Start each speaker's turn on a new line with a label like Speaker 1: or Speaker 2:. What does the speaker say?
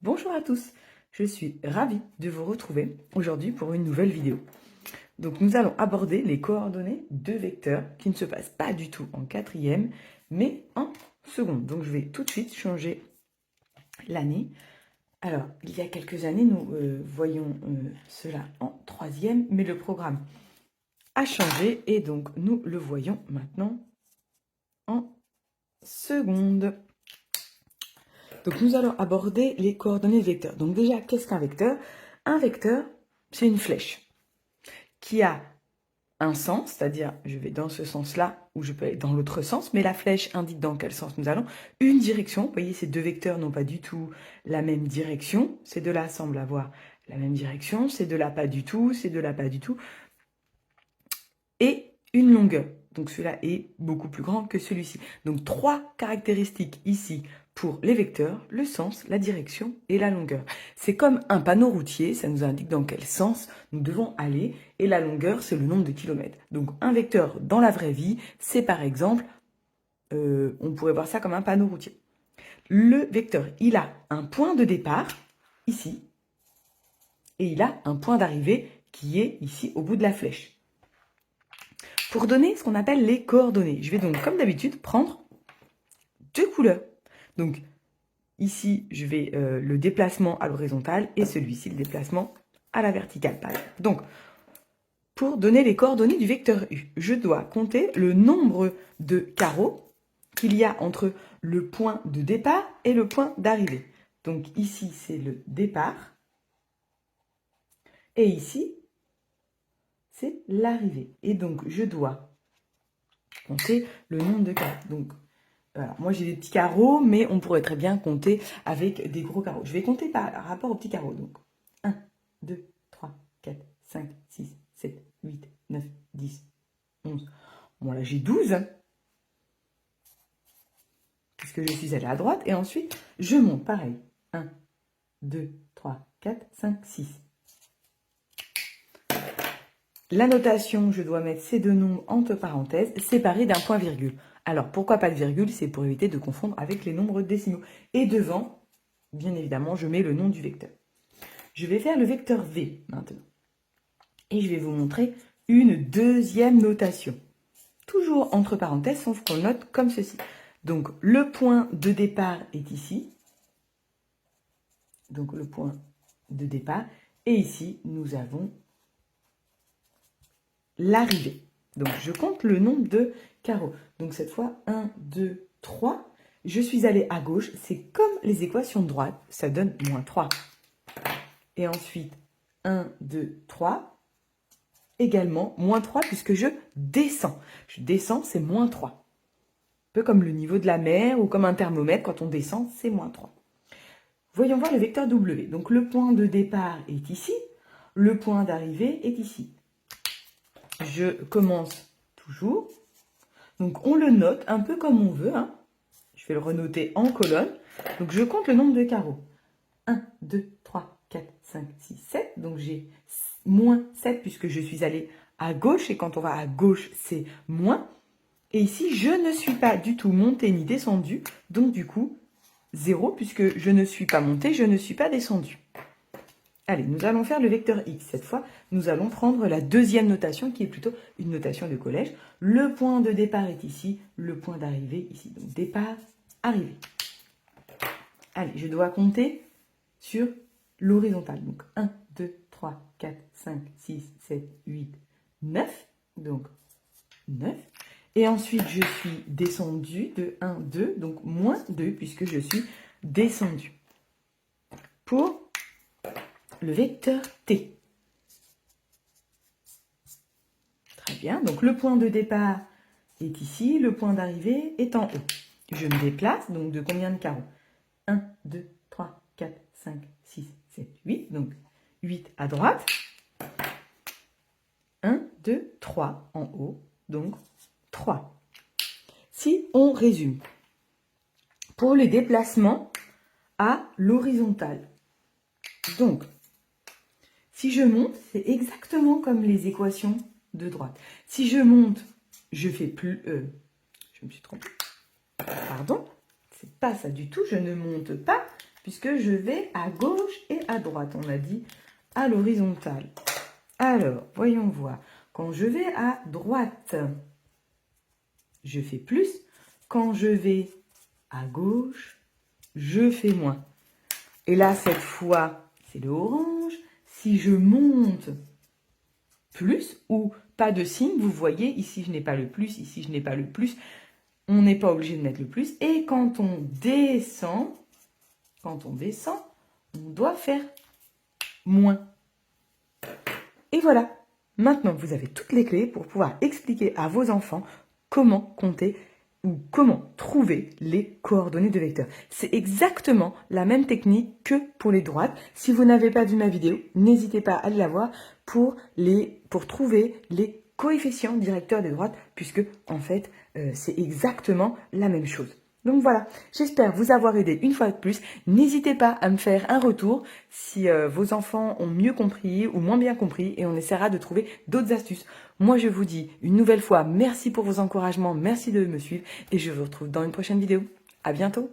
Speaker 1: Bonjour à tous, je suis ravie de vous retrouver aujourd'hui pour une nouvelle vidéo. Donc nous allons aborder les coordonnées de vecteurs qui ne se passent pas du tout en quatrième, mais en seconde. Donc je vais tout de suite changer l'année. Alors, il y a quelques années, nous voyons cela en troisième, mais le programme a changé et donc nous le voyons maintenant en seconde. Donc nous allons aborder les coordonnées vecteurs. Donc déjà, qu'est-ce qu'un vecteur? Un vecteur, c'est une flèche qui a un sens, c'est-à-dire je vais dans ce sens-là ou je peux aller dans l'autre sens, mais la flèche indique dans quel sens nous allons. Une direction, vous voyez, ces deux vecteurs n'ont pas du tout la même direction. Ces deux-là semblent avoir la même direction, ces deux-là pas du tout, ces deux-là pas du tout. Et une longueur. Donc celui-là est beaucoup plus grand que celui-ci. Donc trois caractéristiques ici pour les vecteurs, le sens, la direction et la longueur. C'est comme un panneau routier, ça nous indique dans quel sens nous devons aller, et la longueur, c'est le nombre de kilomètres. Donc un vecteur dans la vraie vie, c'est par exemple, on pourrait voir ça comme un panneau routier. Le vecteur, il a un point de départ, ici, et il a un point d'arrivée qui est ici au bout de la flèche. Pour donner ce qu'on appelle les coordonnées, je vais donc, comme d'habitude, prendre deux couleurs. Donc, ici, je vais le déplacement à l'horizontale et celui-ci, le déplacement à la verticale. Donc, pour donner les coordonnées du vecteur U, je dois compter le nombre de carreaux qu'il y a entre le point de départ et le point d'arrivée. Donc, ici, c'est le départ. Et ici, c'est l'arrivée. Et donc, je dois compter le nombre de carreaux. Donc, voilà. Moi, j'ai des petits carreaux, mais on pourrait très bien compter avec des gros carreaux. Je vais compter par rapport aux petits carreaux. Donc, 1, 2, 3, 4, 5, 6, 7, 8, 9, 10, 11. Bon, là, j'ai 12. Puisque je suis allée à droite. Et ensuite, je monte. Pareil. 1, 2, 3, 4, 5, 6. La notation, je dois mettre ces deux nombres entre parenthèses, séparés d'un point-virgule. Alors, pourquoi pas de virgule? C'est pour éviter de confondre avec les nombres décimaux. Et devant, bien évidemment, je mets le nom du vecteur. Je vais faire le vecteur V maintenant. Et je vais vous montrer une deuxième notation. Toujours entre parenthèses, sauf qu'on note comme ceci. Donc, le point de départ est ici. Donc, le point de départ. Et ici, nous avons l'arrivée. Donc, je compte le nombre de carreaux. Donc, cette fois, 1, 2, 3. Je suis allée à gauche. C'est comme les équations de droite. Ça donne moins 3. Et ensuite, 1, 2, 3. Également, moins 3 puisque je descends. Je descends, c'est moins 3. Un peu comme le niveau de la mer ou comme un thermomètre. Quand on descend, c'est moins 3. Voyons voir le vecteur W. Donc, le point de départ est ici. Le point d'arrivée est ici. Je commence toujours. Donc, on le note un peu comme on veut. Hein. Je vais le renoter en colonne. Donc, je compte le nombre de carreaux. 1, 2, 3, 4, 5, 6, 7. Donc, j'ai moins 7 puisque je suis allée à gauche. Et quand on va à gauche, c'est moins. Et ici, je ne suis pas du tout montée ni descendue. Donc, du coup, 0 puisque je ne suis pas montée, je ne suis pas descendue. Allez, nous allons faire le vecteur X. Cette fois, nous allons prendre la deuxième notation qui est plutôt une notation de collège. Le point de départ est ici, le point d'arrivée ici. Donc, départ, arrivée. Allez, je dois compter sur l'horizontale. Donc, 1, 2, 3, 4, 5, 6, 7, 8, 9. Donc, 9. Et ensuite, je suis descendue de 1, 2, donc moins 2 puisque je suis descendue. Pour le vecteur T. Très bien, donc le point de départ est ici, le point d'arrivée est en haut. Je me déplace, donc de combien de carreaux? 1, 2, 3, 4, 5, 6, 7, 8. Donc 8 à droite. 1, 2, 3 en haut, donc 3. Si on résume, pour les déplacements à l'horizontale, donc si je monte, c'est exactement comme les équations de droite. Si je monte, je fais plus... je me suis trompée. Pardon, c'est pas ça du tout. Je ne monte pas, puisque je vais à gauche et à droite. On a dit à l'horizontale. Alors, voyons voir. Quand je vais à droite, je fais plus. Quand je vais à gauche, je fais moins. Et là, cette fois, c'est le orange. Si je monte plus ou pas de signe, vous voyez, ici je n'ai pas le plus, ici je n'ai pas le plus. On n'est pas obligé de mettre le plus. Et quand on descend, on doit faire moins. Et voilà. Maintenant, vous avez toutes les clés pour pouvoir expliquer à vos enfants comment compter ou comment trouver les coordonnées de vecteurs. C'est exactement la même technique que pour les droites. Si vous n'avez pas vu ma vidéo, n'hésitez pas à aller la voir pour trouver les coefficients directeurs des droites, puisque en fait, c'est exactement la même chose. Donc voilà, j'espère vous avoir aidé une fois de plus. N'hésitez pas à me faire un retour si vos enfants ont mieux compris ou moins bien compris et on essaiera de trouver d'autres astuces. Moi, je vous dis une nouvelle fois merci pour vos encouragements, merci de me suivre et je vous retrouve dans une prochaine vidéo. À bientôt!